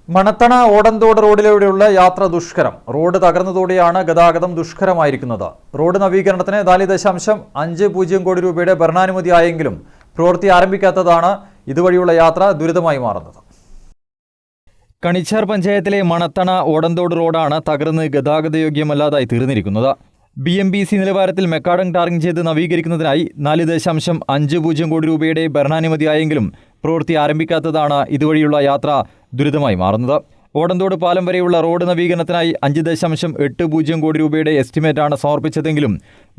മണത്തണ ഓടന്തോട് റോഡിലൂടെയുള്ള യാത്ര ദുഷ്കരം. റോഡ് തകർന്നതോടെയാണ് ഗതാഗതം ദുഷ്കരമായിരിക്കുന്നത്. റോഡ് നവീകരണത്തിന് 4.50 കോടി രൂപയുടെ ഭരണാനുമതി ആയെങ്കിലും പ്രവൃത്തി ആരംഭിക്കാത്തതാണ് ഇതുവഴിയുള്ള യാത്ര ദുരിതമായി മാറുന്നത്. കണിച്ചാർ പഞ്ചായത്തിലെ മണത്തണ ഓടന്തോട് റോഡാണ് തകർന്ന് ഗതാഗതയോഗ്യമല്ലാതായി തീർന്നിരിക്കുന്നത്. BMBC നിലവാരത്തിൽ മെക്കാഡം ടാറിംഗ് ചെയ്ത് നവീകരിക്കുന്നതിനായി 4.50 കോടി രൂപയുടെ ഭരണാനുമതി ആയെങ്കിലും പ്രവൃത്തി ആരംഭിക്കാത്തതാണ് ഇതുവഴിയുള്ള യാത്ര ദുരിതമായി മാറുന്നത്. ഓടന്തോട് പാലം വരെയുള്ള റോഡ് നവീകരണത്തിനായി 5.80 കോടി രൂപയുടെ എസ്റ്റിമേറ്റാണ് സമർപ്പിച്ചതെങ്കിലും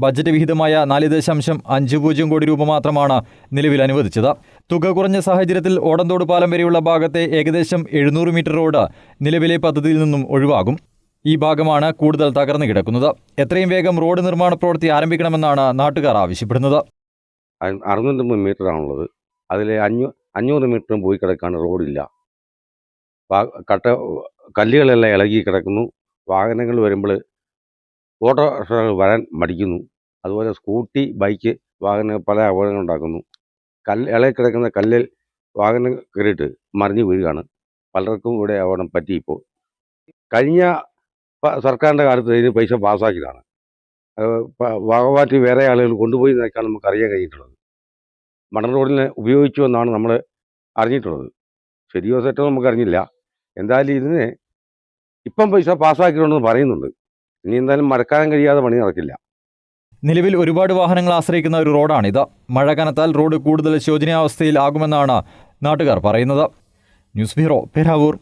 ബജറ്റ് വിഹിതമായ 4.50 കോടി രൂപ മാത്രമാണ് നിലവിൽ അനുവദിച്ചത്. തുക കുറഞ്ഞ സാഹചര്യത്തിൽ ഓടന്തോട് പാലം വരെയുള്ള ഭാഗത്തെ ഏകദേശം 700 മീറ്റർ റോഡ് നിലവിലെ പദ്ധതിയിൽ നിന്നും ഒഴിവാകും. ഈ ഭാഗമാണ് കൂടുതൽ തകർന്നു കിടക്കുന്നത്. എത്രയും വേഗം റോഡ് നിർമ്മാണ പ്രവൃത്തി ആരംഭിക്കണമെന്നാണ് നാട്ടുകാർ ആവശ്യപ്പെടുന്നത്. 650 മീറ്ററാണുള്ളത്. അതിൽ 500 മീറ്ററും പോയി കിടക്കാണ്, റോഡില്ല. കല്ലുകളെല്ലാം ഇളകി കിടക്കുന്നു. വാഹനങ്ങൾ വരുമ്പോൾ ഓട്ടോറിക്ഷകൾ വരാൻ മടിക്കുന്നു. അതുപോലെ സ്കൂട്ടി, ബൈക്ക് വാഹനങ്ങൾ പല അപകടങ്ങൾ ഉണ്ടാക്കുന്നു. ഇളകി കിടക്കുന്ന കല്ലിൽ വാഹനം കയറിയിട്ട് മറിഞ്ഞു വീഴുകയാണ്. പലർക്കും ഇവിടെ അപകടം പറ്റിയിപ്പോൾ. കഴിഞ്ഞ സർക്കാരിൻ്റെ കാലത്ത് ഇതിന് പൈസ പാസ്സാക്കിയതാണ്. വകമാറ്റി വേറെ ആളുകൾ കൊണ്ടുപോയി എന്നൊക്കെയാണ് നമുക്ക് അറിയാൻ കഴിഞ്ഞിട്ടുള്ളത്. മണൽ റോഡിനെ ഉപയോഗിച്ചു എന്നാണ് നമ്മൾ അറിഞ്ഞിട്ടുള്ളത്. ശരിയോ തെറ്റോ നമുക്ക് അറിഞ്ഞില്ല. എന്തായാലും ഇതിന് ഇപ്പം പൈസ പാസ്സാക്കിയിട്ടുണ്ടെന്ന് പറയുന്നുണ്ട്. ഇനി എന്തായാലും മഴക്കാലം കഴിയാതെ പണി നടക്കില്ല. നിലവിൽ ഒരുപാട് വാഹനങ്ങൾ ആശ്രയിക്കുന്ന ഒരു റോഡാണിത്. മഴ കനത്താൽ റോഡ് കൂടുതൽ ശോചനീയാവസ്ഥയിൽ ആകുമെന്നാണ് നാട്ടുകാർ പറയുന്നത്. News bureau, Peravoor.